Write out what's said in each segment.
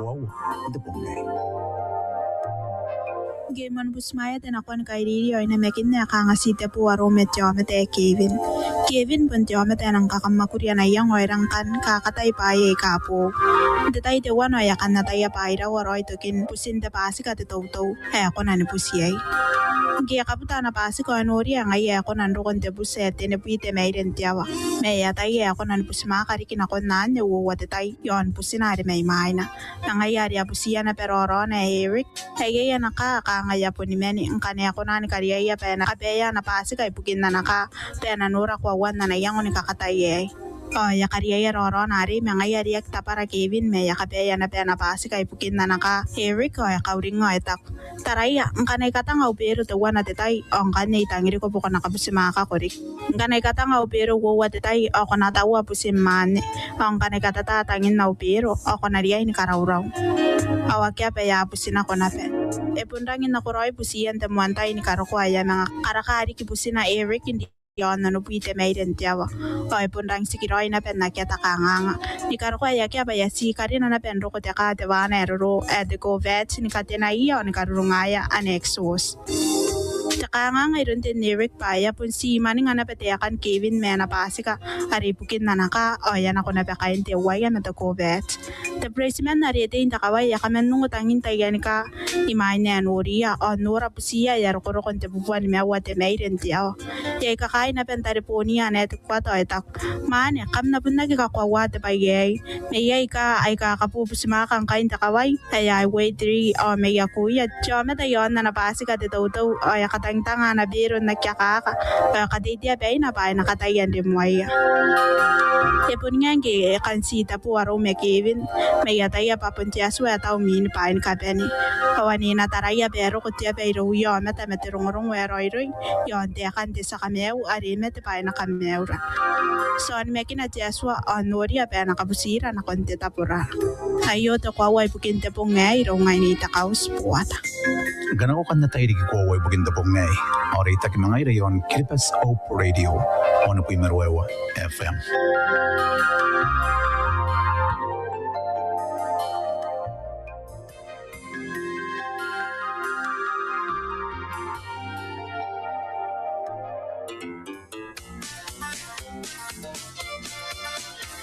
Wow, ito po ngay. Gamen busmaya ten akon kairiri oina mekin ne akanga site pu waro metjome te Kevin. Kevin pun jome ten ang kakamakuria na yang oirang kan kakatay paye kapo. Detai te wano ya kan nataya paira waro itokin pusin te pasi ka te tau akon ani pusiyay. Gia kaputa na pasi ko anori ang ay akon an rokon te busete ne puite meiren tiawa. Meya tay akon an pusma karikin akon nan ne uwa te tay yon pusinari may maina. Nangayari apusiya na peroro na Eric. Kaya naka ngaya po ni meni ang kanya ko na ni kariya pa na kapeya na pasi kay pukin na naka pe na nura kwa wan na yang ni kakataye. Ya kariya roro nari mga yariyak tapara Kevin me ya kapeya na pe na pasi kay pukin na naka Eric ya kauring etak. Taraya ang kanay katang au pero te wana te tay ang kanay tangiri ko po ka nakapusimaka korik. Ang kanay katang au pero wo wa te tay ako natawa pusimane. Ang kanay katatatangin na au pero ako nariya ni karauraw. Awakya pa ya pusina ko na pe. E pundangin na kuroy pusiyan te muantay ni karoko aya mga karakari ki pusina Eric hindi yon na nupuite maiden tiawa. O e pundang si kiroy na pe na kya takanganga. Ni karoko aya kya pa ya si karina na pe roko te ka te wana eroro de go vet ni katena iya ni karurungaya anexos. Tsaka nga rin din ni Eric Paya pun si maning nga napateakan Kevin may napasika aripukin na naka o yan ako napakain te wayan na COVID. The president na rete yung takaway yakaman nung utangin tayo ka imayin na nuriya o nura po siya yarokoro kon te bubuan may awate may rin tiyaw. Yay kakain na pentari po niya na ito kwa to itak. Mane kam na po nagkakwawa te pa yay. Mayay ka ay kakapupusimakang kain takaway. Ay wait 3 o may yakuya. Chome tayo na napasika te tawtaw o yakata tanga na biro na kyakaka kadidya bay na bay nakatayan din mo ay ipon nga nge kansita po waro me Kevin may ataya papuntiya suwa tao min pain kapeni kawani na taraya pero kutya pero yo meta metirong wero iroy yon te kan te sa kameu ari meta pain na kameura so an mekina tiaswa onori apa na kabusira na konte tapura ayo to kwa wai pukin te po ngai ro ngai ni takaus puata Gana ko kan na tayo di kikuway bugin da po ngay. Orita ki mga irayon Kilipas Hope Radio. Ono po yung Meruewa FM.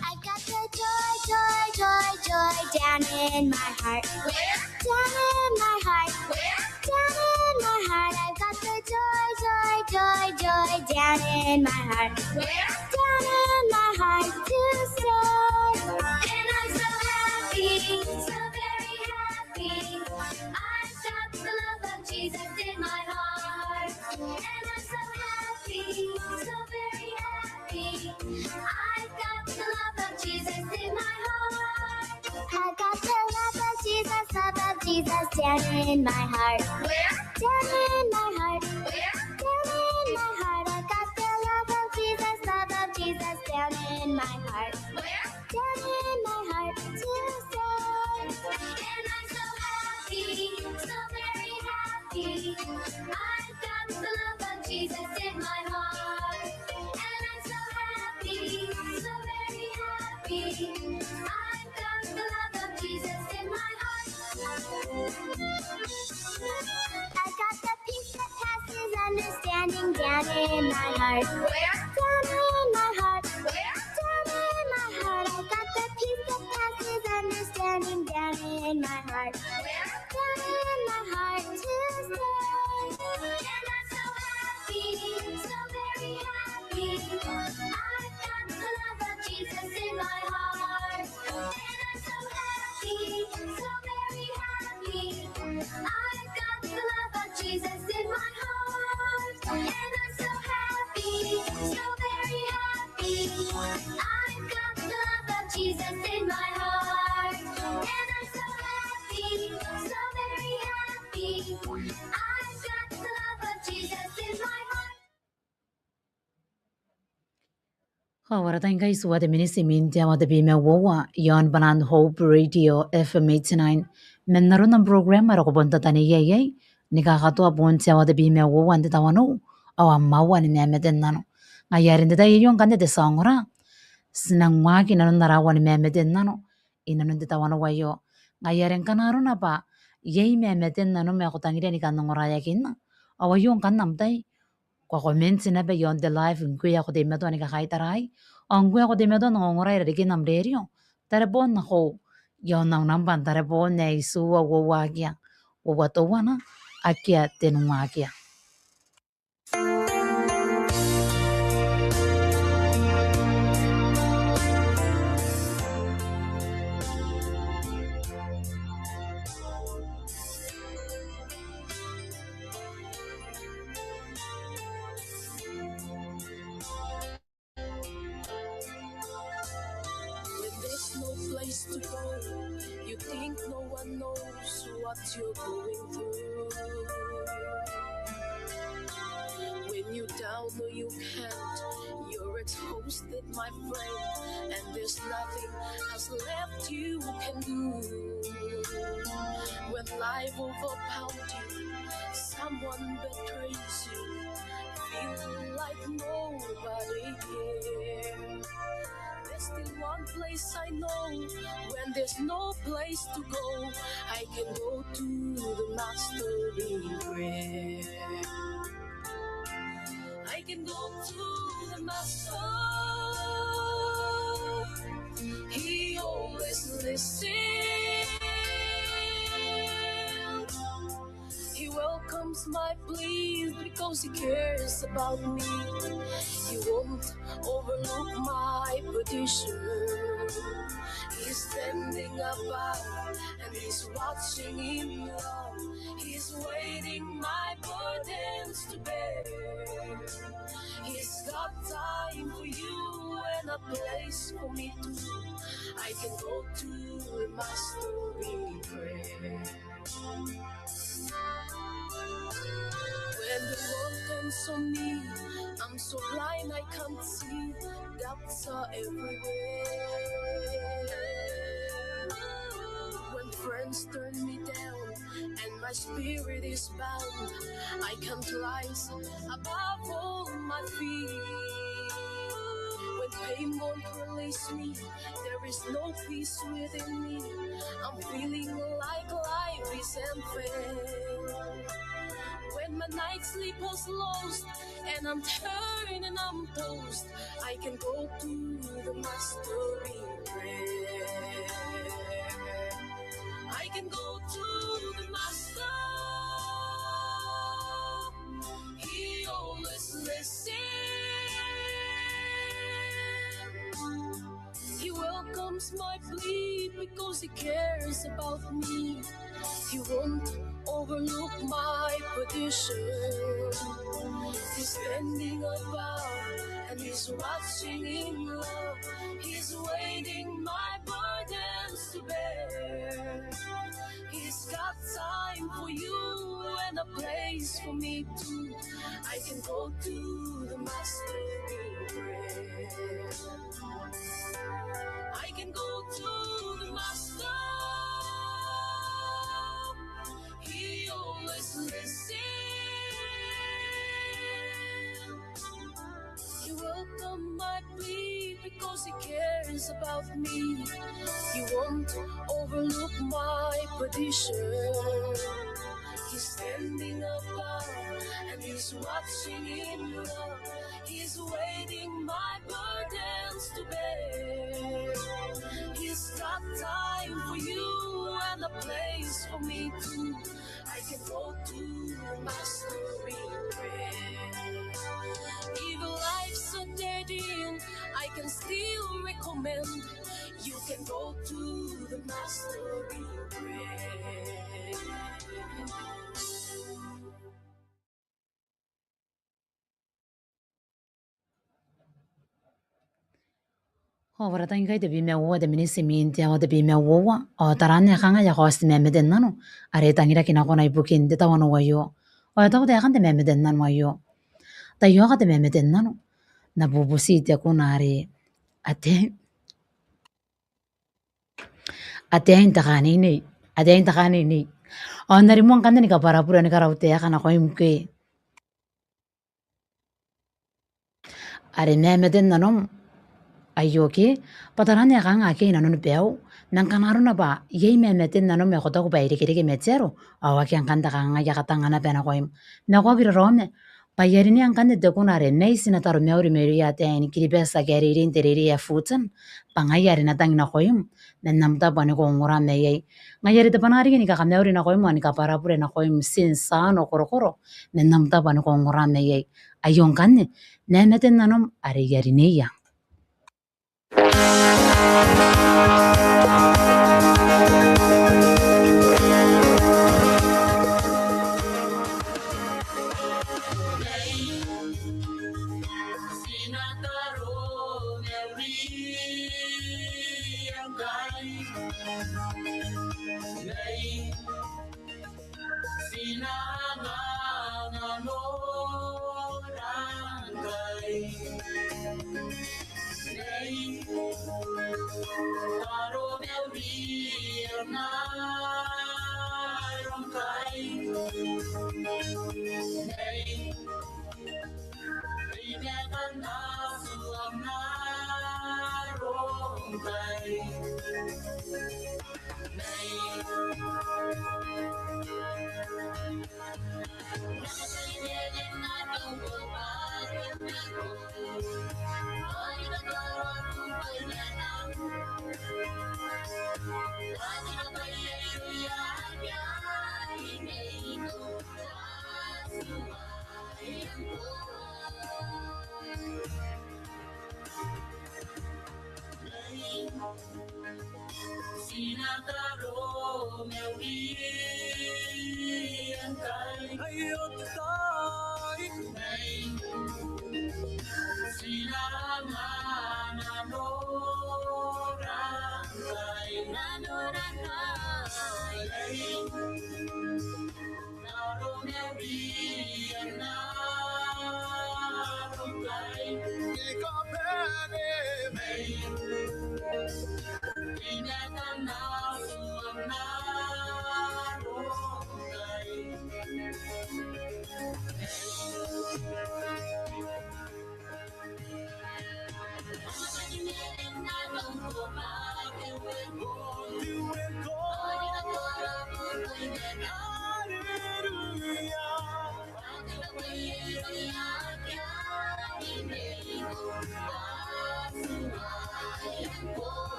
I got the joy down in my heart. Where? Down in my heart. Where? Down in my heart. I've got the joy down in my heart. Where? Down in my heart to stay. And I'm so happy, so very happy. I've got the love of Jesus in my heart. And I'm so happy, so very happy. I've got the love of Jesus in my heart. I got the love of Jesus down in my heart. Where? Down in my heart. Where? Down in my heart. I got the love of Jesus down in my heart. Where? Down in my heart to stay. And I'm so happy, so very happy. I've got the love of Jesus in my heart. And I'm so happy, so very happy. I've got the love of Jesus in my heart. I got the peace that passes understanding down in my heart. Where? Down in my heart. Where? Down in my heart. I got the peace that passes understanding down in my heart. Where? Down in my heart to stay. And I'm so happy, so very happy. I've got the love of Jesus in my heart. And I'm so happy, so very happy. I've got the love of Jesus in my heart. And I'm so happy, so very happy. I've got the love of Jesus in my heart. And I'm so happy, so very happy. I've got the love of Jesus in my heart. Hawaratan kai suwa de minisi mintia wa de bime wowa yon banan Hope Radio FM 89 mennaron ang programa ro kubonta tani yey ni kakatua bontia wa de bime wowa ande tawano awa mawa ni memeden nano ngayarin de tayo yon kande de songora sinang waki nanon narawa ni memeden nano inanon de tawano wayo ngayarin kanaro na pa yey memeden nano me akutangire ni kanongora yakin awa yon kan namtay kwa komensi na be yon de life ngui ako de medo ni kakaitaray ang gue ako de medo ngongoray rigi namrerio tarebon na ko yon nang namban tarebon na isuwa wawagya wawatowa na akia tenumagya. No place to go. You think no one knows what you're going through. When you're down or you can't, you're exhausted, my friend, and there's nothing else left you can do. When life overwhelms you, someone betrays you, feel like nobody cares. There's still one place I know. When there's no place to go, I can go to the Master in prayer. I can go to the Master. He always listens. He welcomes my pleas because he cares about me. He won't overlook my petition. He's standing above and he's watching in love. He's waiting my burdens to bear. He's got time for you and a place for me too. I can go to the Master in prayer. When the world turns on me, I'm so blind I can't see. Doubts are everywhere. When friends turn me down and my spirit is bound, I can't rise above all my fears. When pain won't release me, there is no peace within me. I'm feeling like life is unfair. When my night sleep was lost and I'm tired and I'm toast, I can go to the Master in prayer. I can go to the Master. He always listens. He welcomes my plea because he cares about me. He won't overlook my petition. He's standing above and he's watching in love. He's waiting my burdens to bear. He's got time for you and a place for me too. I can go to the Master in prayer. I can go to the Master. He always listens. He welcomes my plea because he cares about me. He won't overlook my petition. He's standing above and he's watching in love. He's waiting my burdens to bear. He's got time for you and a place for me too. I can go to the Master in prayer. Even life's a dead end, I can still recommend you can go to the Master in prayer. Hawaratan kai de bime wowa de minisi mintia wa de bime wowa o taranya kanga ya host memeden nano are tangira kina kona ibukin de tawano wayo o tawo de kan de memeden nan wayo tayo ka de memeden nano na bubusi de kunare ate atein takani ni onari mo kan ni kaparapura ni karaute ya kana ko imke are memeten nanom ayoke patarani akanga ke nanon peo nang kanaro na ba yei memeten nanom me kota ko bayre kere ke metsero awaki ang kanta kanga ya katanga na pena ko im na ko gira rome Payerini ang kanda kunare nei sinataro meuri meri ate ni kiribesa geriri intereri ya futan pangayari na tang na koyum na namta bani ko ngura meyai ngayari ta panari ni ka meuri na koyum ani ka parapure na koyum sin sano korokoro na namta bani ko ngura meyai ayon kanne na meten nanom are yari neya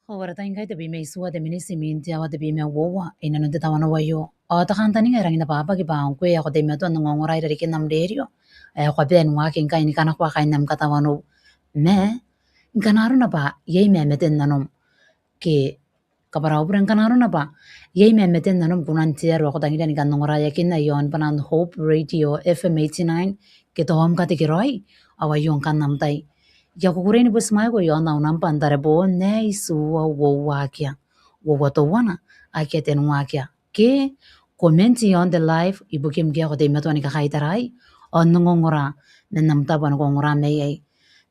Howarata ingai tabi me isua de minisi minti awa tabi me wowa ina no tawana wayo o ta kanta ni ngarang ina papa ki baang kwe ako de me to no ngorai dari ki nam derio ko ben wa kin kai ni kana kwa kai nam katawano me kanaro na ba yei me meten nanom ke kabara obran kanaro na ba yei me meten nanom kunan tiero ako tangi ni kan ngorai yakin na yon panan Hope Radio FM 89 ke to hom kati ki roi awa yon kan nam tai ya kukureni bus mai ko yon na unam pandare bo ne isu wo wakia wo to wana ake ten wakia ke Komenti on the live ibu kim gia ko de meto ni kakaitarai on ngongora menam taban ngongora meyai.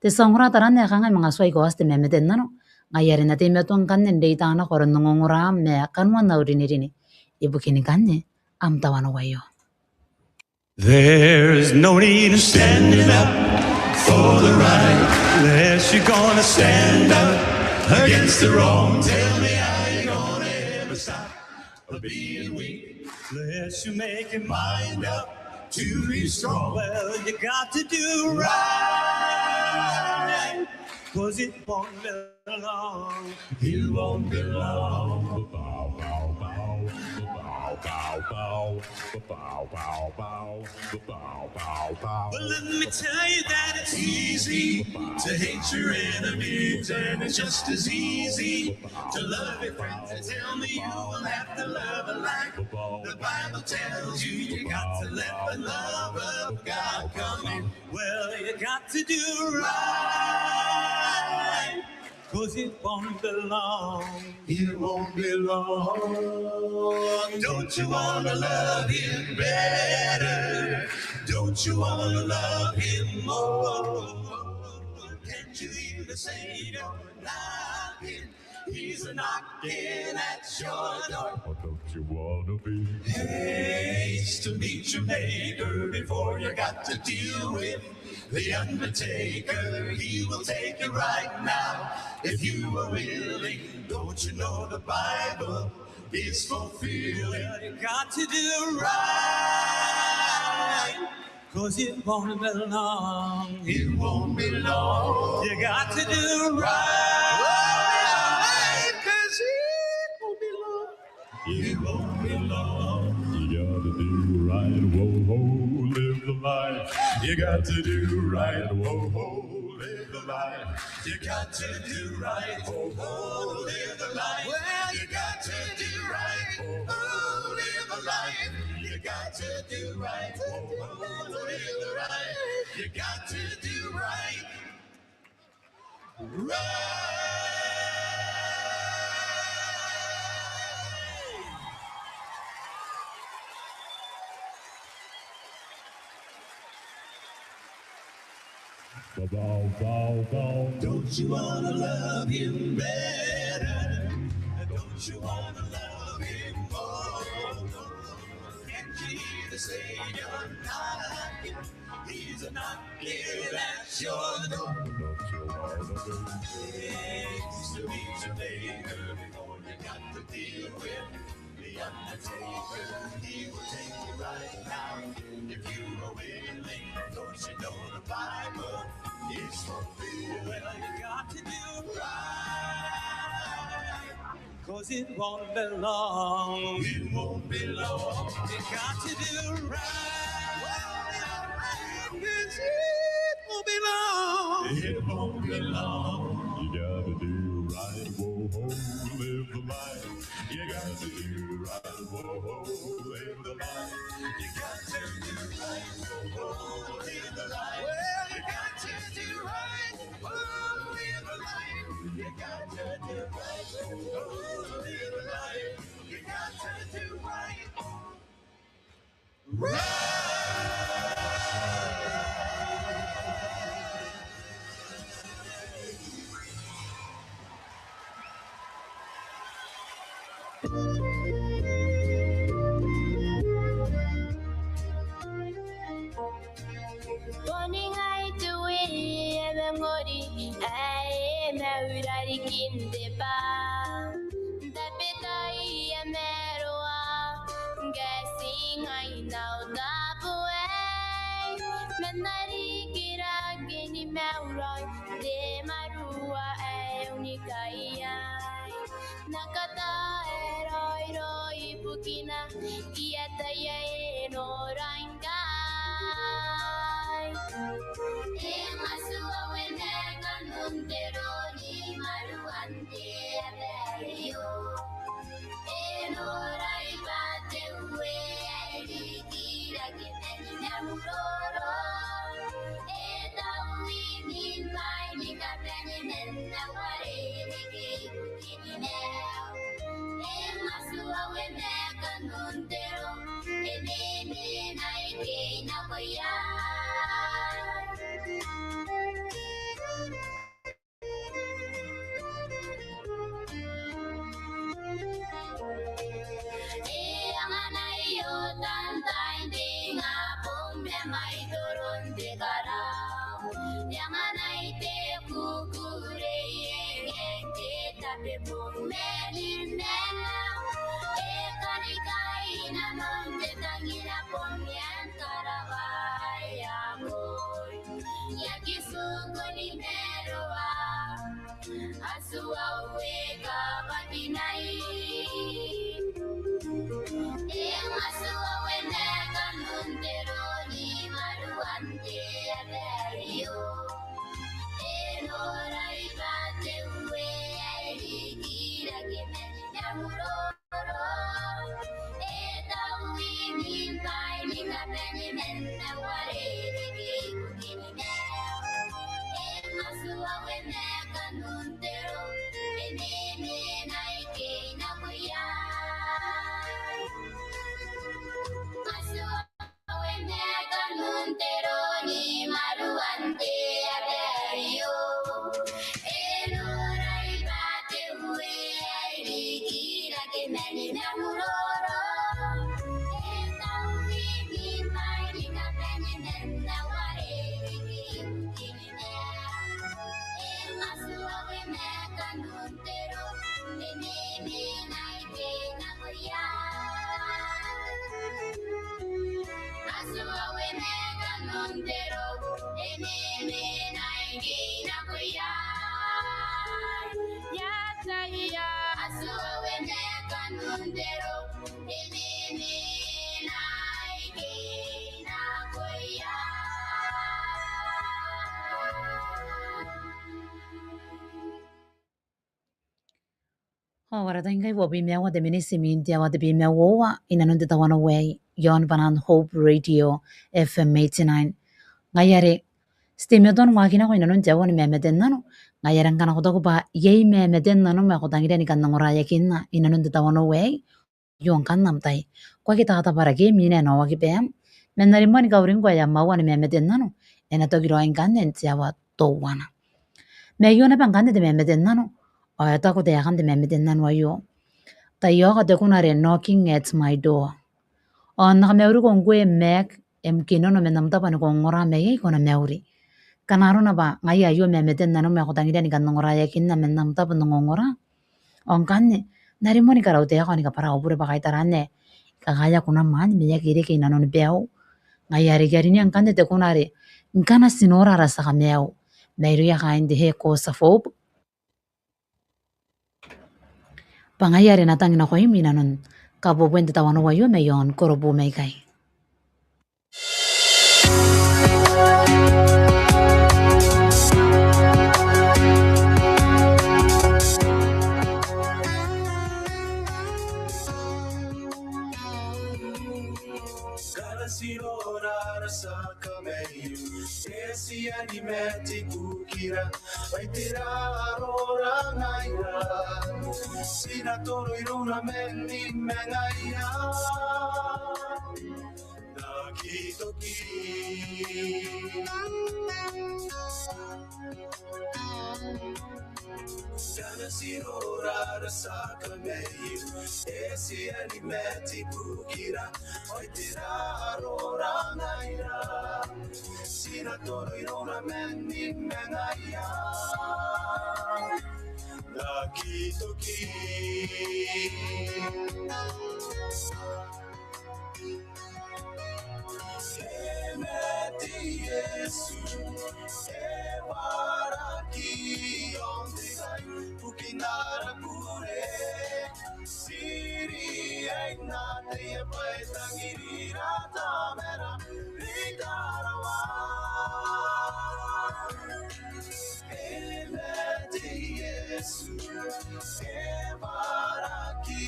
Te songora taran ne kanga mga swai ko aste memeten nano. Ngayari na te meto kan ne deita na koron ngongora me kanwa na urini ibu kini kanne am tawan wayo. There's no need in standing up for the right unless you're gonna stand up against the wrong. Tell me how you gonna ever stop being weak unless you make your mind up to be strong. Well, you got to do right, 'cause it won't be long. It won't be long. Bow, bow, bow, bow, bow, bow, bow, bow, bow, bow, bow. Well, let me tell you that it's easy to hate your enemies, and it's just as easy to love your friends. And tell me you will have to love like the Bible tells you. You got to let the love of God come in. Well, you got to do right, 'cause it won't be long. It won't be long. Don't you wanna love him better? Don't you wanna love him more? Can't you hear the Savior knocking? He's knocking at your door. Oh, don't you wanna be haste to meet your maker before you got to deal with the undertaker? He will take you right now if you are willing. Don't you know the Bible is fulfilling? You got to do right, 'cause it won't be long. It won't be long. You got to do right, 'cause it won't be long. It won't be long. You gotta do right, whoa, ho, live the life. You got to do right, whoa, ho, live the life. You got to do right, whoa, ho, live the life. Well, you got to do right, whoa, ho, live the life. You got to do right, whoa, ho, live the right. You got to do right, bow, bow, bow. Don't you wanna love him better? Don't you wanna love him more? Can't you hear the Savior knocking? He's a knocking at your door. Don't you wanna be things to meet your maker before you got to deal with the undertaker? He will take you right now if you are willing. Don't you know the Bible is fulfilled? Well, you got to do right, 'cause it won't be long. It won't be long. You got to do right, 'cause it won't be long. It won't be long. You gotta do right, whoa, ho, live the life. You got to do right, whoa, ho, live the life. You got to do right, whoa, ho, live the life. Well, you got to do right, whoa, live the life. You got to do right, whoa, live the life. You got to do right, Morning I do it, memory, I am already in the bar. The bedai ameroa, guessing I know the way. Menari kiragini meuroi, de marua unikaya. Nakata eroi roi bukina, iata ya no ranga. Emasua wenega nundero ni maruante aberio. Enora ibate ue dikira kiteni namuroro. Eda uini mai ni kapeni nena ware ni kineo. Emasua wenega nundero Waratangai wo bimea wa de minisi mintia wa de bimea wo wa inanunde tawana way yon banan Hope Radio FM 89 ngayare stimedon wa kina ko inanun jawan memeden nanu ngayaran kana ko to ba yei memeden nanu me ko tangire ni kan ngora yakinna inanunde tawana way yon kan namtai kwa kita kata para ge mine no wa ki pem menari mani gaurin kwa ya mawan memeden nanu ena to giro ingan nen jawa to wana me yona bang kan de memeden nanu ta ko de kan de memeden nanu ayo tayo ka de kunare knocking at my door on na meuri ko ngwe mek em kino no menam ta pan ko ngora me ko na meuri kanaro na ba ngai ayo memeden nanu me ko tangire ni kan ngora yakin na menam ta pan ngora on kanne nari moni kara utea ko ni ka para obure ba kai tarane ka gaya kuna man me ya kire ke nanu ni beo ngai ari gari ni an kanne de kunare nkana sinora rasa ka meo meiru ya kain de he ko sa fob pangayari na tangina ko imi nanon kabo puente tawano wayo mayon korobo may kay. Sa camello, esi animeti kukira, vai tirare ora naira, sinatoro iruna meni mengaia, nakitoki. Dana sirora sa camello, esi animeti kukira, vai tirare ora naira, sinatoro iruna meni mengaia, nakitoki. Emeti Yesu, ebaraki onde gai, pukinara kure, siri ainate e paetangirira tamera, rigarawa. Emeti Yesu, ebaraki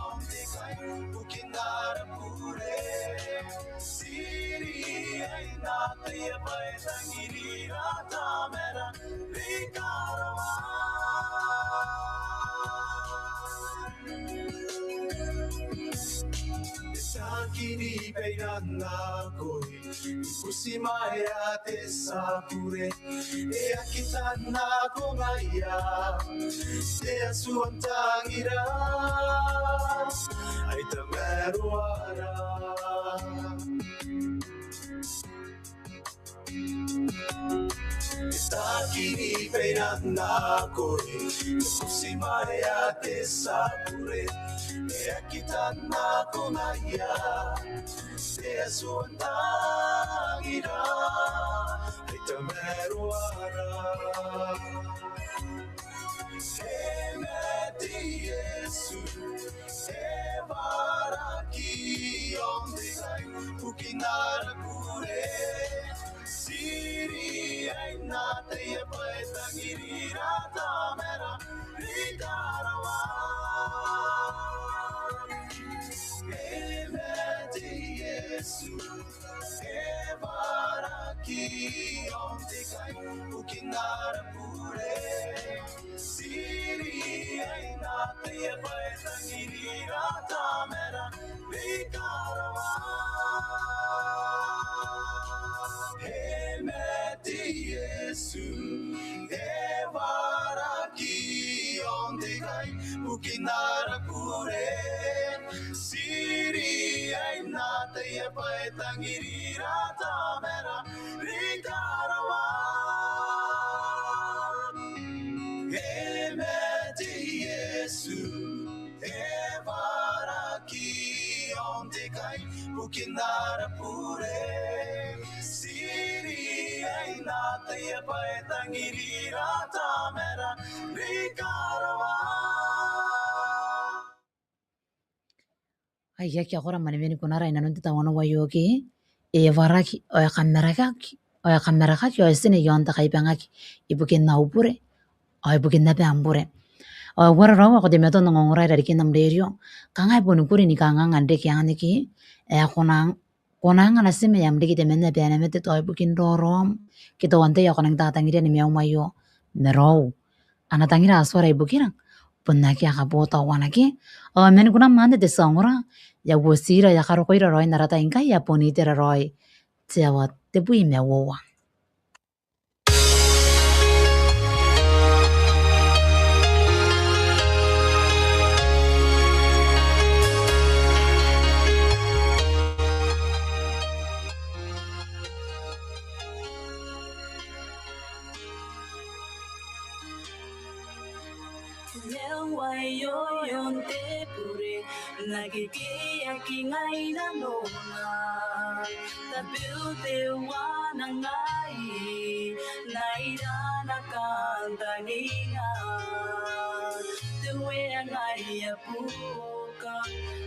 onde gai, pukinara kure, Siri ainate e paetangirira tamera rigarawa. Sakini peirana koi Usimaya te sapure E akitana kongaya Te asuantangira Ai te meruara Sakini peirana koi Usimaya te sapure E akitana kongaya Te asuantangira Ai te meruara Emeti Yesu Evaraki Ondegai Pukinara kure Siri Ainate Yepaetangirira Tamera Rigarawa Emeti Yesu Evaraki Ondegai Pukinara kure Siri Ainate Yepaetangirira Tamera Rigarawa Emeti Yesu Evaraki Ondegai Pukinara kure Siri Ainate Yepaetangirira Tamera Rigarawa Emeti Yesu Evaraki Ondegai Pukinara kure Siri Ainate Yepaetangirira Tamera Rigarawa Ayaki agora maniveni kunara inanunti tawana wayoki evaraki oya kamerakaki oya sine yonta kaipangaki ibukin naupure oya ibukin nape ambure oya wara rawa ko demeto ngongora dari kinam derio kangai poni kuri ni kangangan dek yang niki konang na sime yam deki temene pe anemete to ibukin dorom kita wante ya konang tatangira ni meau mayo merau anatangira aswara ibukirang punaki akabota wanaki men kuna mande de songora ya wosira ya karo koira roi narata inka ya poni tera roi tsewa tepu ime wowa Nagigiyaki ngay na nona Tabil tewa na ngay Nairana kang taninga Tuwe ngay apuka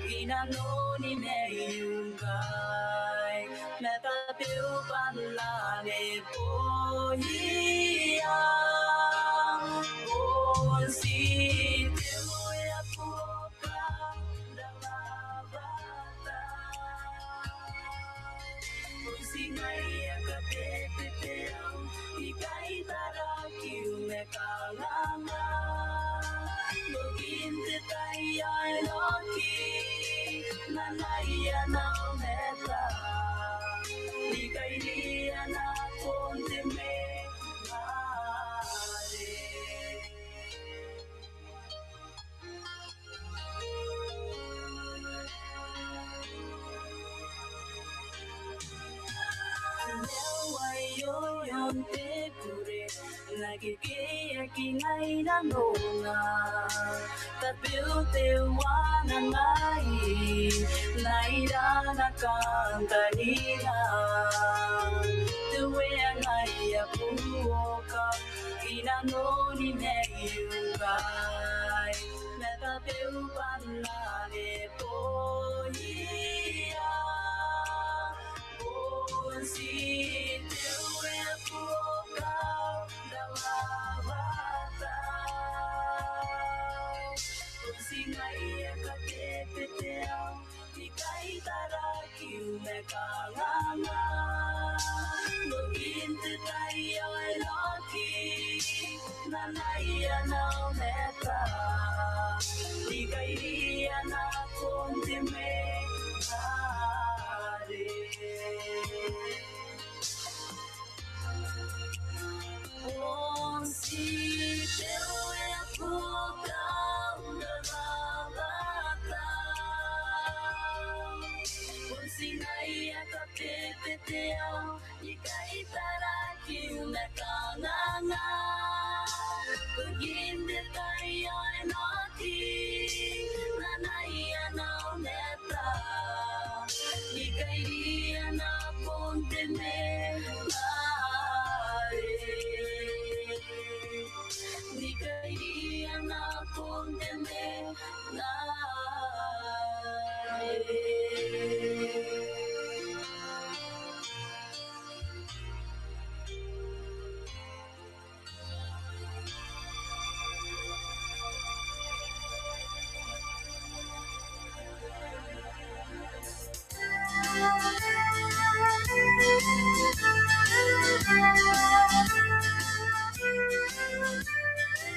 Inano ni mayung kay Metabil panlane po hiya si tuwe apuka Singay akapepeteo Ikay tarakiw me kalanga Luginte tayay loki Nanaya na meta Ikay niya na kontime Nagigiyaki ngay na nona Tabil tewa na ngay Nairana kang kanina Tuwe ngay apuka Inano ni mayung kay Metabil panlane po hiya si tuwe apuka Singay akapepeteo Ikay tarakiw me kalanga Luginte tayo'y loki Nanaya na meta Ikay riyan na kontime ia ka te te au, i ka itara ki una kananga. Paginde tayo ay naki, nanaya na uneta. I ka iria na ponte me mare. I ka iria na ponte me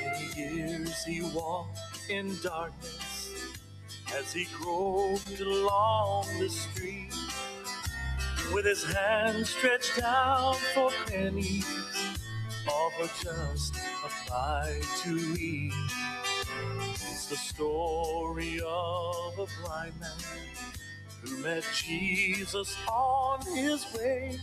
Many years he walked in darkness as he groped along the street with his hand stretched out for pennies, all but just a bite to eat. It's the story of a blind man who met Jesus on his way,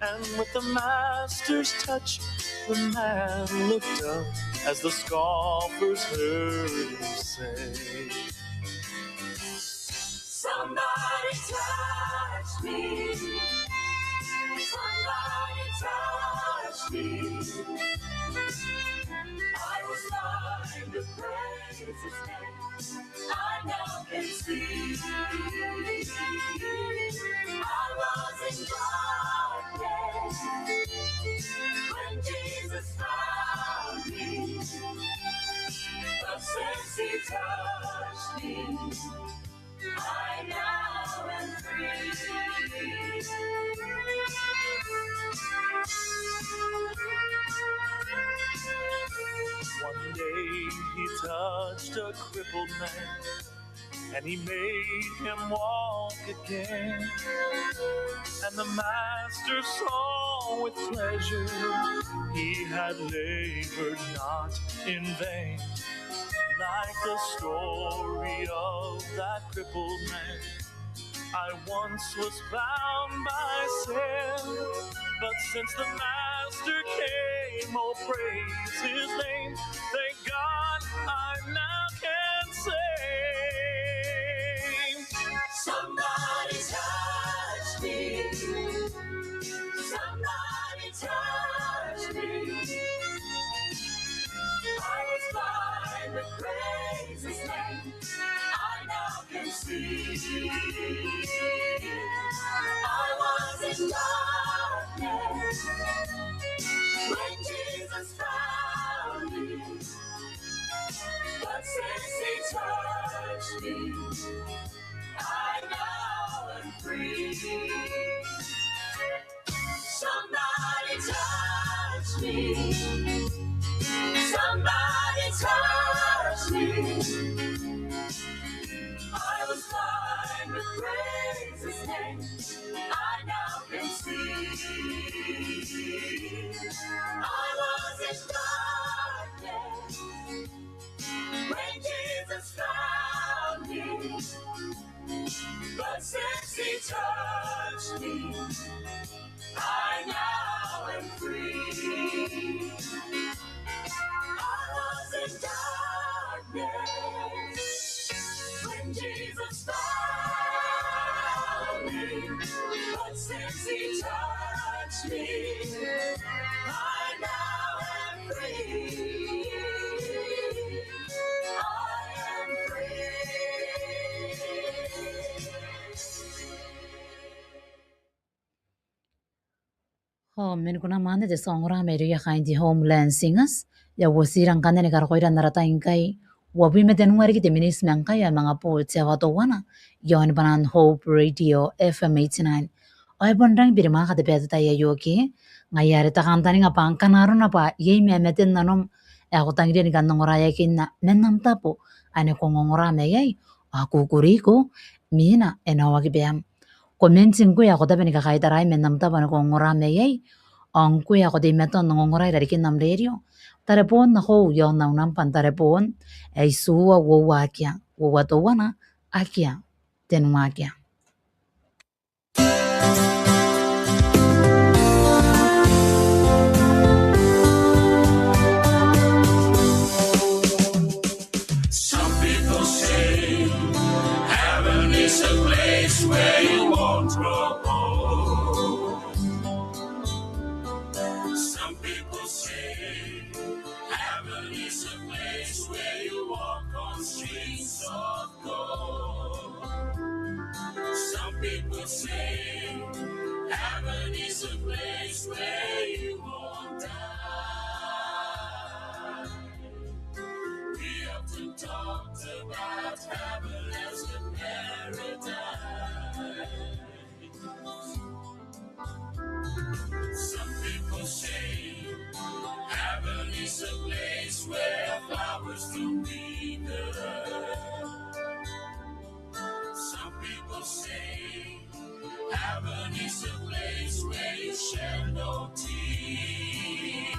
and with the master's touch, the man looked up as the scoffers heard him say, somebody touch me. Somebody touch me. I was blind to praise his name. I now can see. I was in darkness when Jesus found me. But since he touched me, I now am free. one day he touched a crippled man, and he made him walk again. And the master saw with pleasure he had labored not in vain. Like the story of that crippled man, I once was bound by sin, but since the master came, oh praise his name. Thank God I now can say, somebody touch me. Somebody touch me. I was blind to praise his name. I now can see. I was in darkness when Jesus found me. But since he touched me, I now am free. Somebody touch me. Somebody touch me. I was blind to praise his name. I now can see. I was in darkness when Jesus found me. But since he touched me, I now am free. I was in darkness when Jesus found me, but since he touched me, I now am free. I am free. Men kuna mande de songra meru ya kandi Homeland Singers ya wasiran kande ne karkoira narata inkai wabi me denwari ki deminis manka ya mga po tsewa to wana yon banan Hope Radio FM 89 ay bondang birma ka de beta ya yoki ngayari ta kantani nga pangkanaro na pa yei me meten nanom ako tangire ni kanong raya kinna menam tapo ane kongongora me yai aku kuriko mina enawa ki beam Commenting ko ako tabi ni kakaitaray menam tapo ane kongongora me yai ang kuya ko di meton nangongoray dari kinam radio. Tarepon na ko yon na unampan tarepon ay suwa wawakya. Wawato wana akya tenwakya. people say heaven is a place where you won't die. We often talked about heaven as a paradise. Some people say heaven is a place where flowers don't wither. Some people say heaven is a place where you shed no tears.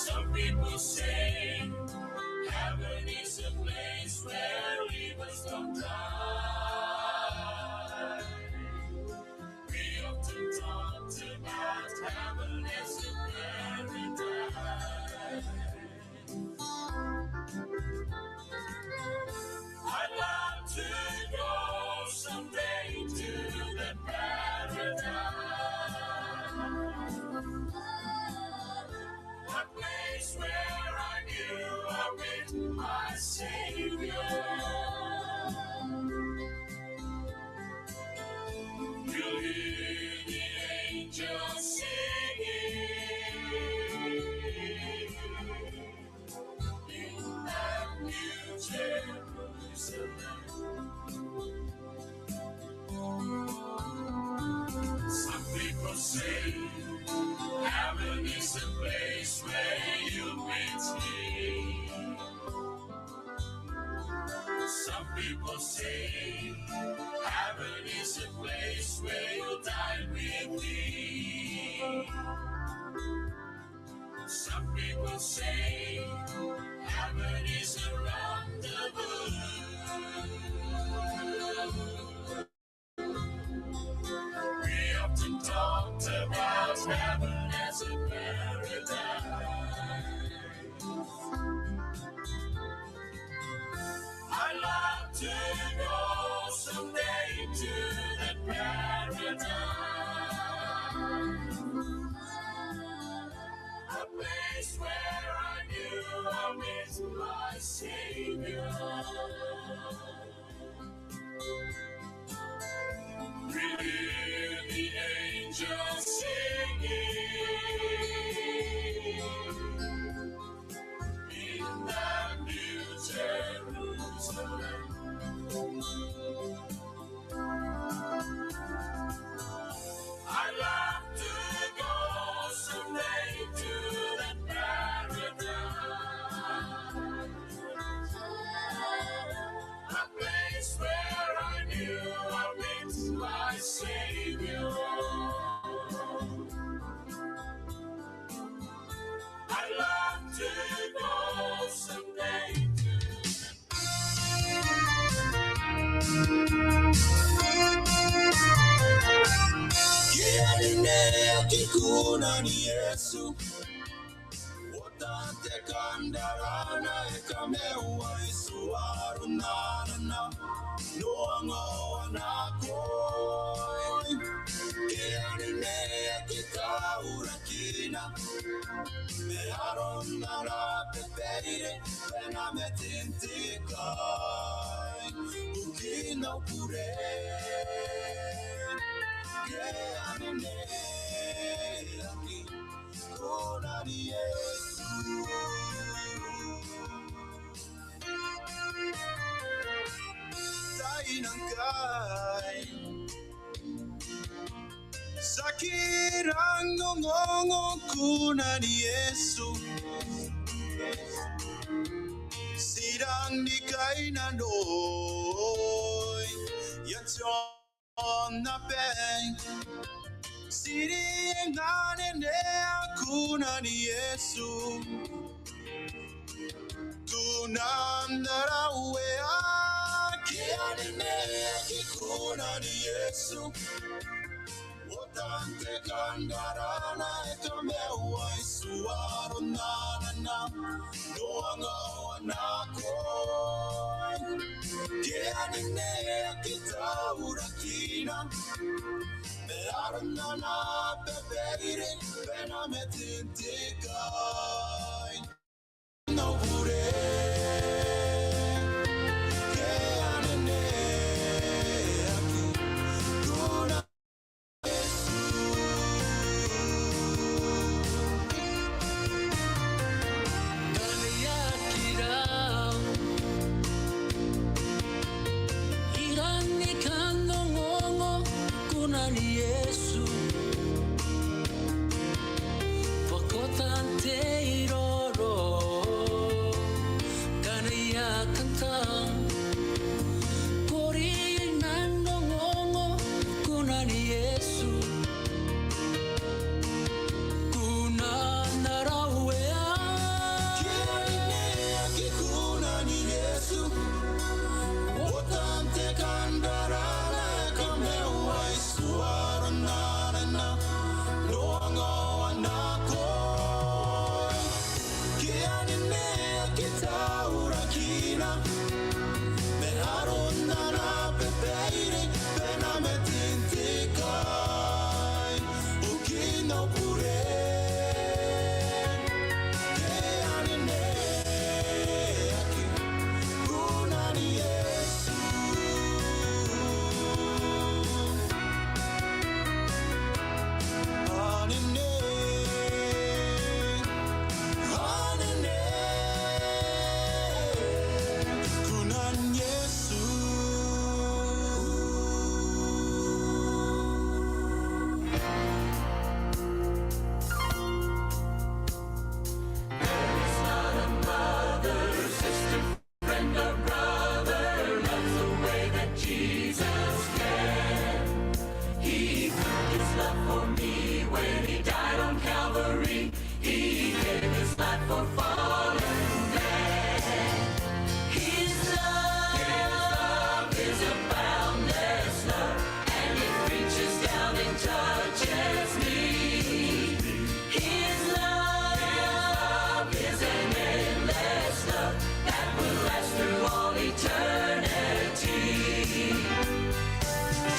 Some people say heaven is a place where rivers don't dry. We often talked about heaven as a paradise. I'd love to go someday to that paradise, a place where I knew I met my Savior. You'll hear the angels singing in that new Jerusalem. Some people say heaven is a place where you meet me. Some people say heaven is a place where you dine with me. Some people say heaven is a rendezvous. We often talked about heaven as a paradise. I'd love to go someday to that paradise, a place where I knew I met my Savior. We hear the angels singing in that new Jerusalem. I'd love to go someday to that paradise, a place where I knew I met my Savior. I'd love to go someday to Kikuna ni Yesu, Wotante kandarana ekamewa Yesu arunana, Nuango anakoi, Kianine kikaurakina, Me arunara pepeire, Pena metintikai, Ukina ukure, Kianine Kikuna ni Yesu. Tainangkai Sakirang ngongo kuna ni Yesu. Sirang di kainanoy Yatson na peng Siri ngane ne kuna ni Yesu. Tunandara uwe akianine kikuna ni Yesu. Wotante kandarana ekamewa Yesu arunana, Nuango anakoi, Kianine kitaurakina, Me arunana pepeire, Pena metintikai, No pure, Kianine ni Yesu Pakotante iroro Kanaya kantang Pori nanongongo Kuna ni Yesu Kuna narawea Kiaine akikuna ni Yesu Utante kandarana Kamewa isuara narana Noanga wanako Kiaine akitaura kina Me arunda na pepeire Pena me tintikai Ukino pure Kiaine akikuna ni Yesu Anine Anine Kunan Yesu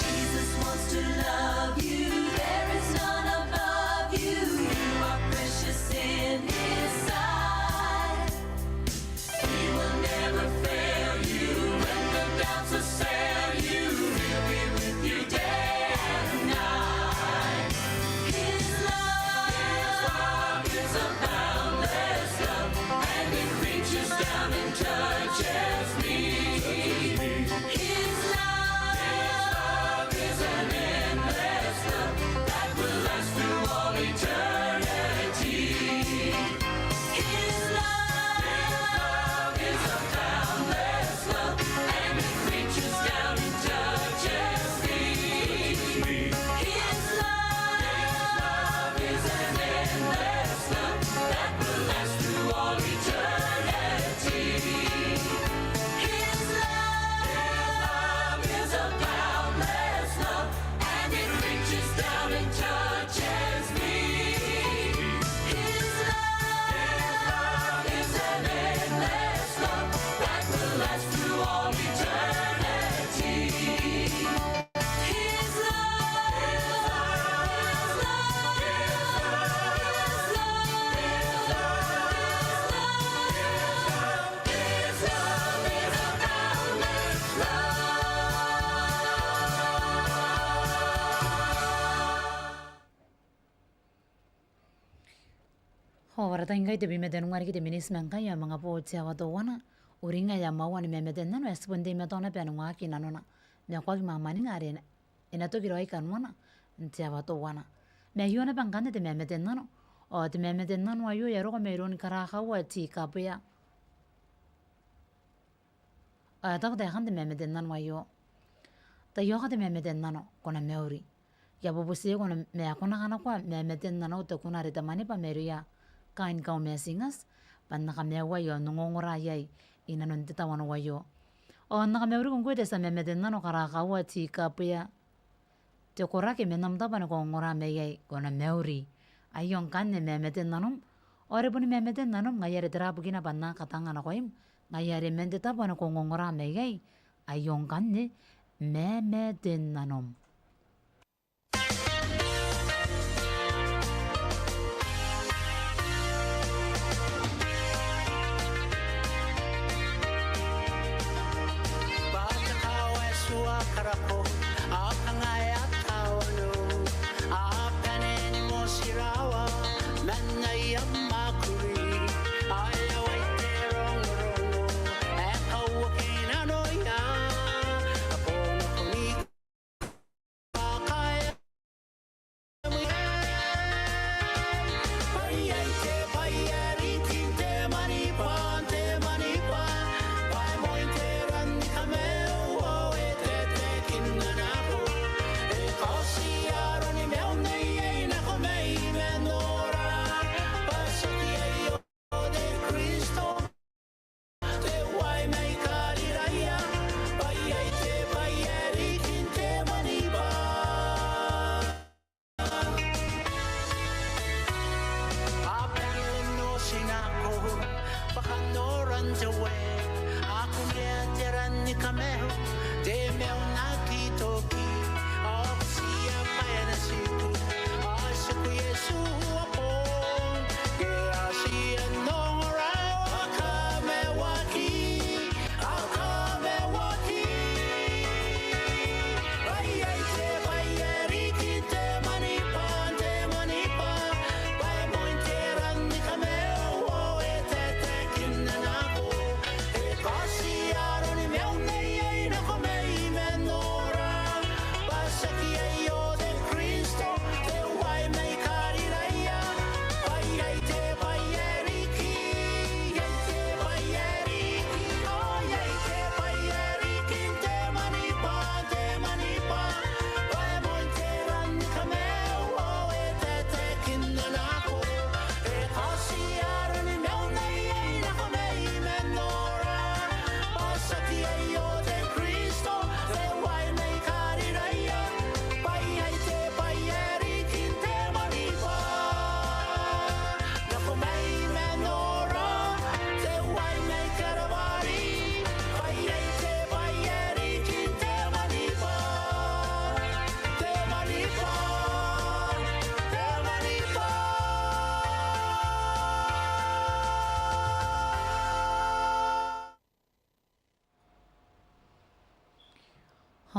Jesus wants to love you. There is none above you. You are precious in His sight. He will never fail you when the doubts assail you. He'll be with you day and night. His love is a boundless love, and it reaches down and touches me. His love is an endless love that will last through all eternity. His love is a boundless love, and it reaches down and touches me. His love is an endless love that will last through all eternity. His love is a boundless love, and it reaches down and touches me. His love is an endless love that will last through all eternity. His Howarata ingai te bime denungar ki te minis menka ya mga po tiawa to wana uringa ya mawa ni meme den nano esponde me tona pe anunga ki nanona me kwa ki mama ni ngare ena to kiroi kan wana tiawa to wana me yona bangane te meme den nano o te meme den nano ayo ya roka me ron karaka wa ti kapya a ta ta han te meme den nano ayo ta yo ka te meme den nano kona meuri ya bobo se kona me akona kana kwa meme den nano te kuna re tamani pa meria kain kau mesingas pan nakamewa yo nungongora yai ina non titawana wayo o nakameuri kung kwete sa memeten nano karakawa ti kapya te korake menam tapa na kongora me yai kona meuri ayong kanne memeten nanom ore puni memeten nanom ngayare terapu kina panna katanga na koim ngayare mente tapa na kongora me yai ayong kanne memeten nanom.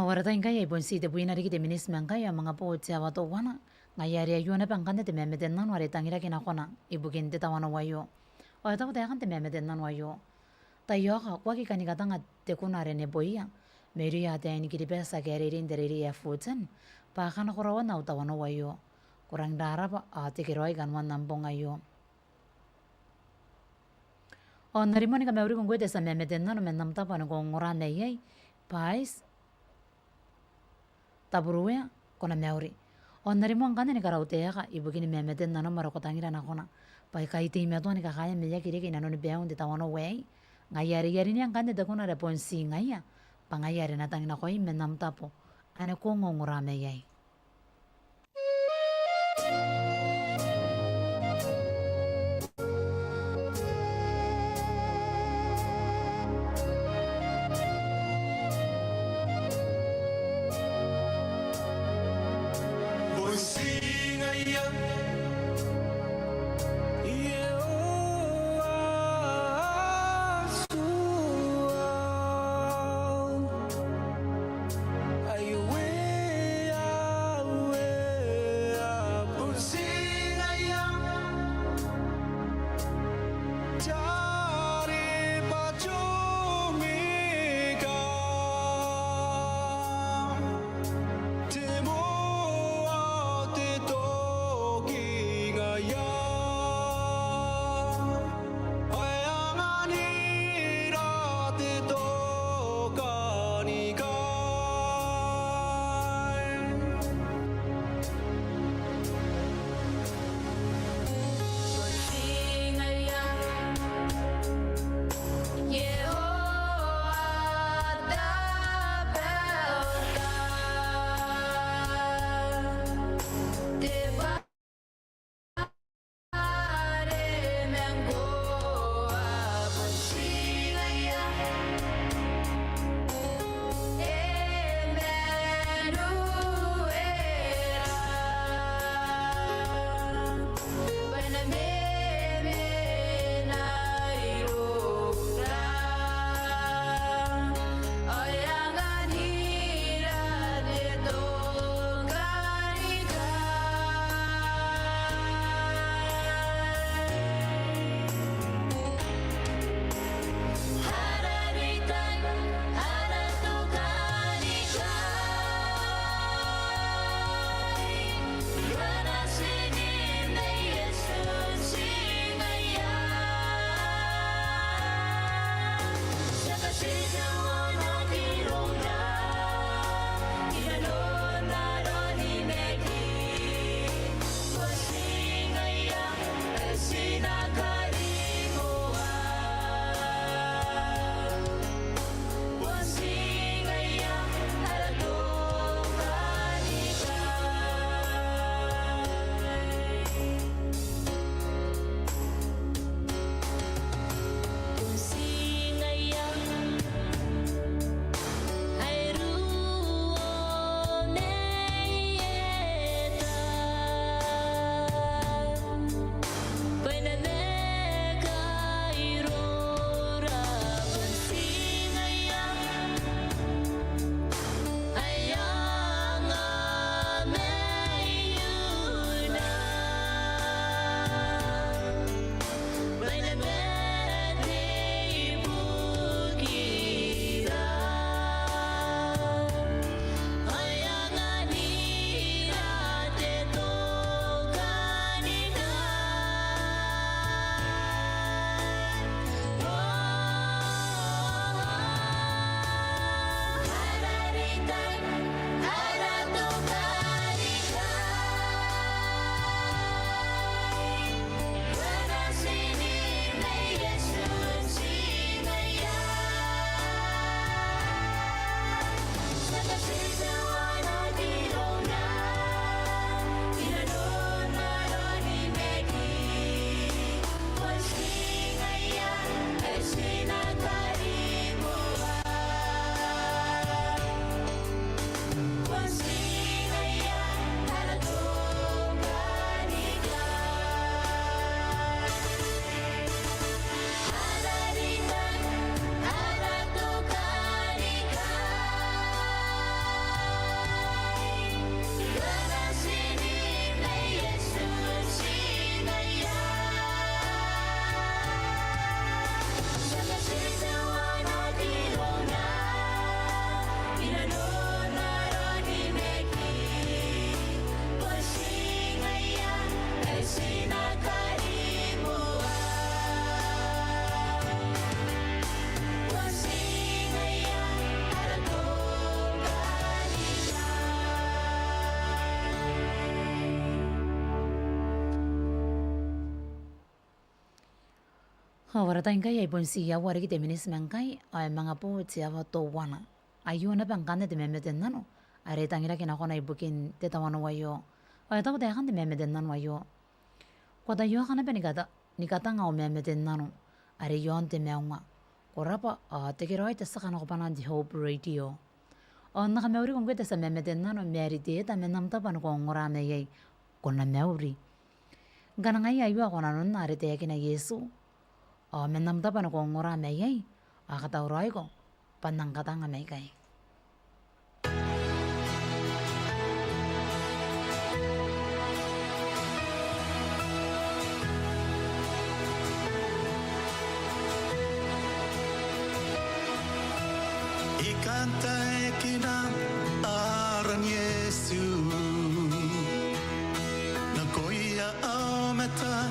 Awarata ingkaya ibonsi te buina riki te minis mangkaya mga po tia wato wana ngayari ayu na pangkante te memeten nan wari tangira kina kona ibukin te tawana wayo. O tawo te kan te memeten nan wayo. Tayo ka waki kanikatanga te kunare ne boia. Meri ya te ni kiripesa kere rin dereri ya futzen. Pa kana kurawa na utawana wayo. Kurang darap ate kiroi kanwan nampong ayo. O narimoni ka meuri kung te sa memeten nan menam tapan kung ngurane yay. Pais taburuya kona meuri. O narimo ang kanda ni karautea ka ibugini memeten nano marokotangira na kona. Pai kaiti meto ni kakaya meya kiri kinano ni beong di tawano wey. Ngayari-yari ni ang kanda da kona reponsi ngaya. Pangayari na tangina ko'y menam tapo. Ano ko ngongurame yay. Ora tangkai ay ponsiya wari kite minis mangkai ay mga po tiyawa to wana. Ayo na bang kanda de memeten nano. Are tangira kinako na ibukin te tawano wayo. Ay tawo de kan de memeten nano wayo. Koda yo kana pe nikata nga o memeten nano. Are yon te meunga. Korapa te kiro ay tesa kana ko panan di Hope Radio. O naka meuri kong kwete sa memeten nano meri te ta menamta pan ko ngorame yay. Kona meuri. Gana nga ayo ako nanon are te yakina Yesu. O menamta pan ko ngorame yay. Akatauroy ko. Panang katanga may kay. Ikanta kina aran Yesu Nakoya ameta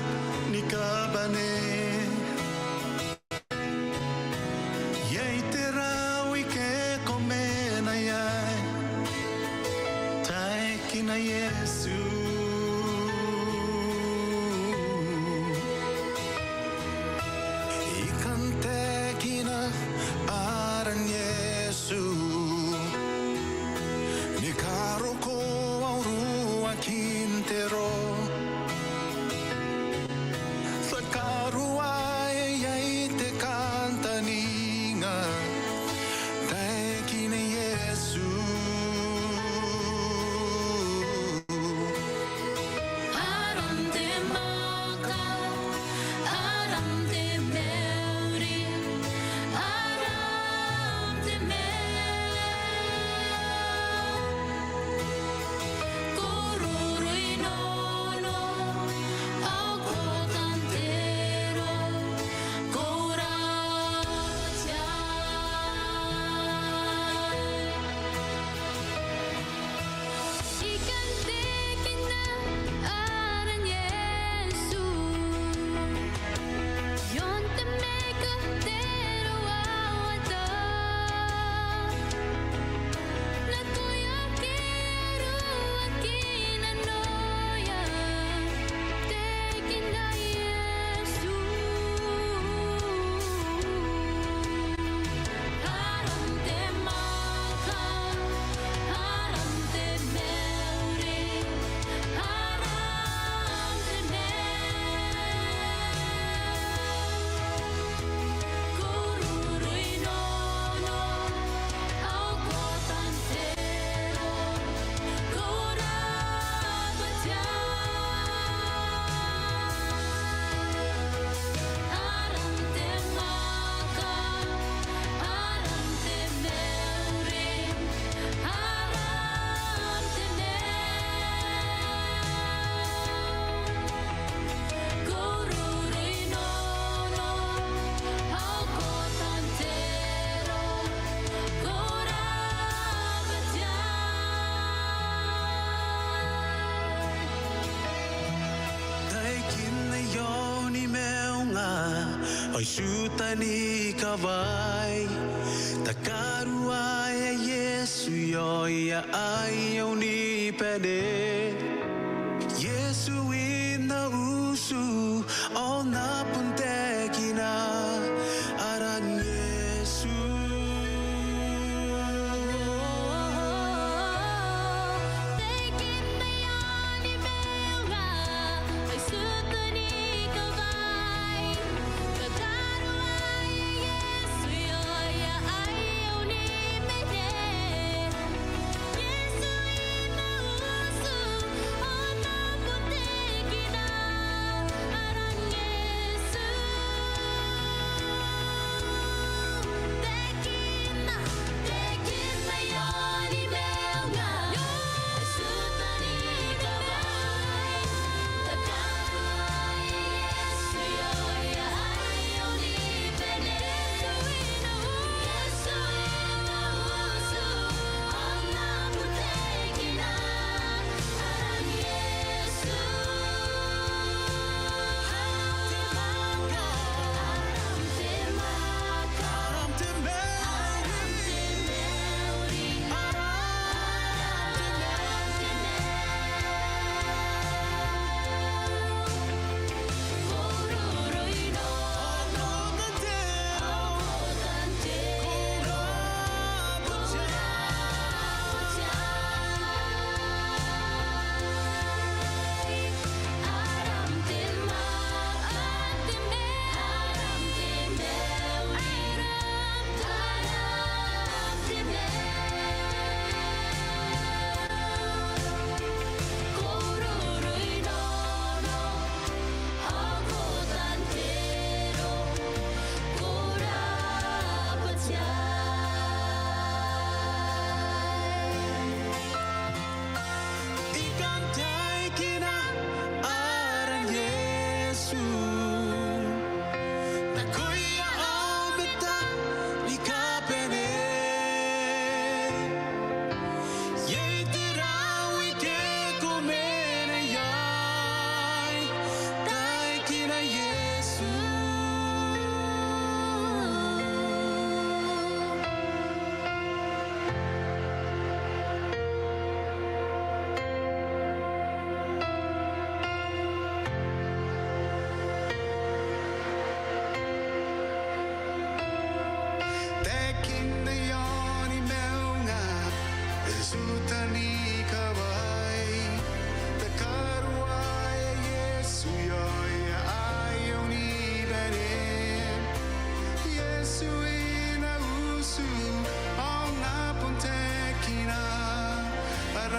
nikabane Yei terawi ke komena yai Tai kina Yesu Ikante kina aran Yesu Ni karo ko aurua kintero Sa karua e te kanta ninga Te kine Yesu Aram te maka, aram te meuri, aram te kururui nono, ako tantero, Ikante kina aran Yesu Yon te meka tero awata Na tuya kero akina noya Te kina Yesu Aram te maka Aram te meuri, aram te kururui nono, ako tantero, Aram te maka, aram te meuri, aram te kururui nono, ako tantero, Tai kina yoni meunga Oi sutani kawai Takarua ya Yesu yoya ai yoni pede Yesu ina usu ona punte kina aran Yesu Taking me on the meunga, ay sutani kawai. Pagkaruay Yesu yoya ayaw ni mede. Yesu inauso, o napunte kina aran Yesu.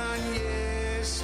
나란 예수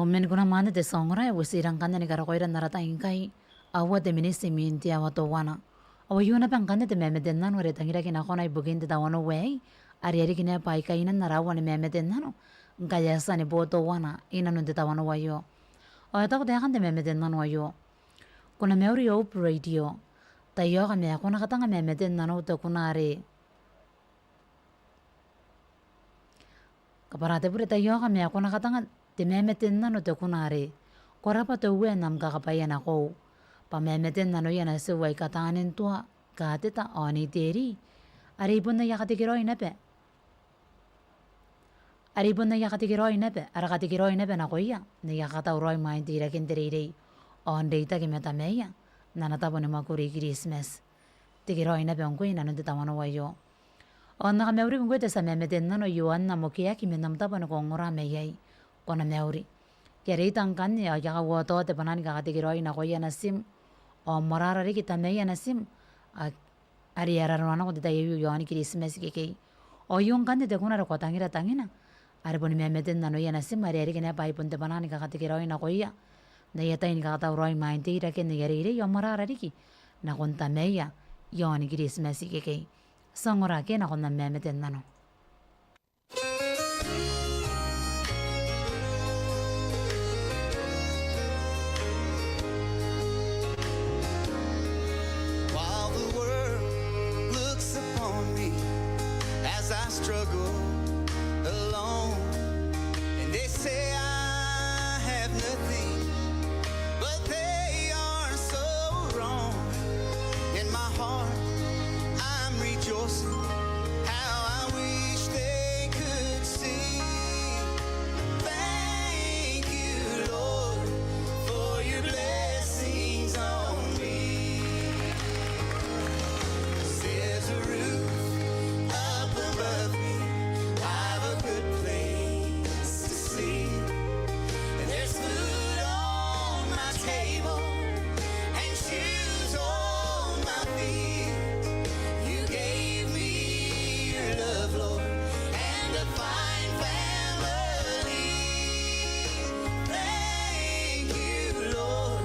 men guna mande de songrai usirang kande negara koira narata ingkai awa de minisi minti awa to wana awa yuna bang kande de meme de nano re tangira kina kona ibugin de dawano wei ari ari kina pai kaina narawa ne meme de nano ngaya sani boto wana ina no de dawano wayo awa ta ko de kande meme de nano wayo kuna meuri op radio tayo ka me kuna katanga meme de nano to kuna are kaparate pure tayo ka me kuna katanga te memeten nano te kunare korapa te ue nam kakapaya na ko pa memeten nano yana se wai katanen tua kateta oni teri ari bunda yakati kiroi nepe ara kati kiroi nepe na koya ne yakata uroi main tira kenterei on deita ke meta meya nana tabo ne makuri Christmas te kiroi nepe on koina no te tamano wayo on na meuri ngwe te sa memeten nano yuan na mokia ki menam tabo ne kongora meyai kona meuri kere tangkan ya jaga woto te panani ka katigiroi na koya na sim o morara ri kita meya na sim ari ara rona ko ta yu yoni Christmas ke o yung kan te kuna ro tangira tangina ari boni memeten na no ya na sim ari kena pai pun te panani ka katigiroi na koya na ya tain ka ta roi main te ira ke ne yari ri yo morara ri ki na konta meya yoni Christmas ke sangora ke na konna memeten na no struggle alone and they say I have nothing but they are so wrong in my heart I'm rejoicing how I wish they could see thank you Lord for your blessings on me there's a roof above me, I've a good place to sleep. And there's food on my table and shoes on my feet. You gave me your love, Lord, and a fine family. Thank you, Lord,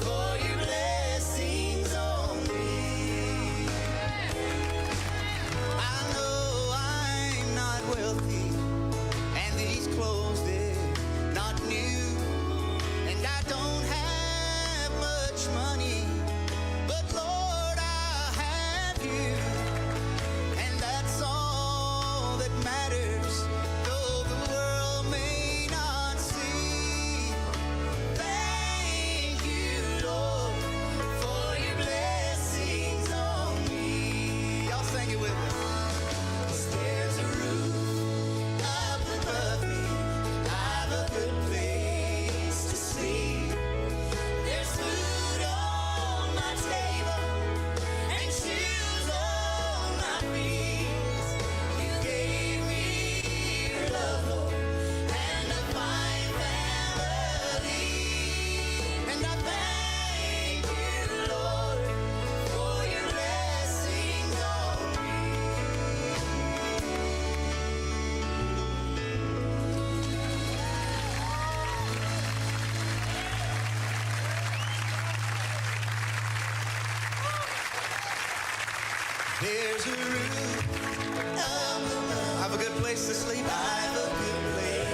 for your blessings on me. I know I'm not wealthy, and these clothes they're not new, and I don't have much money, but Lord I have you, and that's all that matters, though the world may not see. Thank you, Lord, for your blessings on me. Y'all sing it with me. There's a roof up above me, I've a good place to sleep. There's food on my table and shoes on my feet. You gave me your love, Lord, and a fine family. And I thank you, Lord, for your blessings on me. There's a roof up above. I have a good place to sleep. I have a good place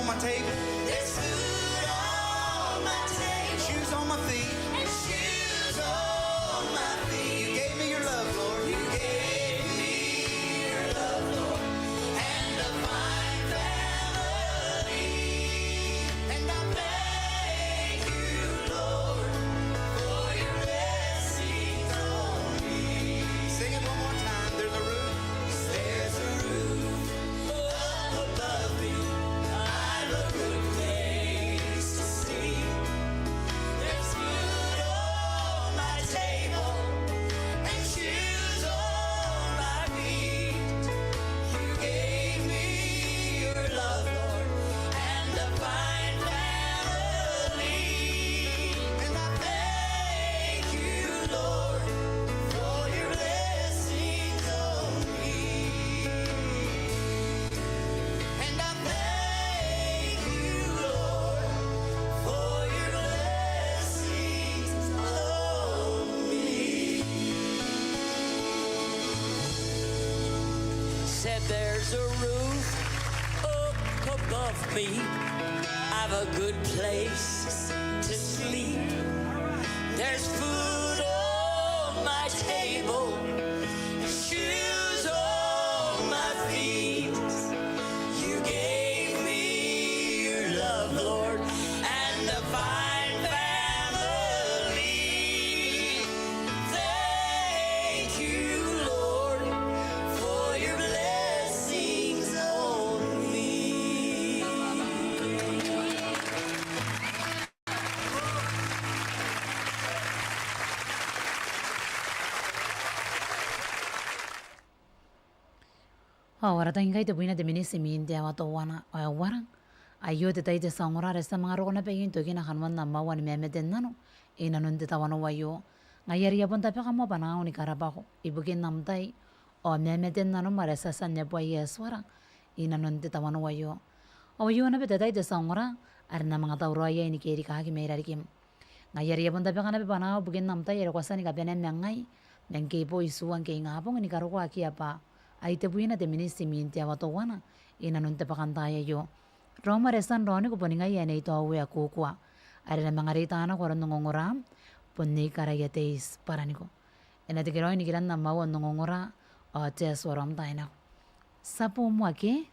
on my table. There's food on my table. Shoes on my feet. And shoes on my feet. You gave me your love, Lord. You gave me your love, Lord. And a fine family. And I thank you, Lord, for your blessings on me. Sing it one more time. There's a roof. There's a roof up above me. I've a good place to sleep. There's food on my table and shoes on my feet. You gave me your love, Lord, and a fine family. And I thank you, Lord, for your blessings on me. And I thank you, Lord, for your blessings on me. Said there's a roof up above me. I've a good place to sleep. There's food on my table, shoes on my feet. You gave me your love, Lord, and a fine family. Thank you, Lord, for your blessings on me. Ahora tengo que buena de minisi min de awa to wana warang. Ayo de taite sangura resta mangaro na pegin to kina hanwan na mawan me meten nano. Ina nun de tawano wayo. Ngayari ya ponta peka mo bana ni karabaho. Ibukin namtai o me meten nano maresa sanya po yes warang. Ina nun de tawano wayo. Awayo na pete taite sangura arna mga tawro ay ni keri kahaki meirari kim. Ngayari ya ponta peka na bana bukin namtai ero kwasani kapene mengai. Nengke po isuan ke ngapong ni karo kwa kia pa. Ay te buena de minisi minti awa to wana. Ina nun te pakantaya yo. Roma resan roni ko poninga yan ito awe ako kwa. Ari na mga rita na ko ron nungongora. Ponni karayateis paraniko. Ina te kiroi ni kiran na mawa nungongora. O te aswaram tayo na. Sapo mo ake.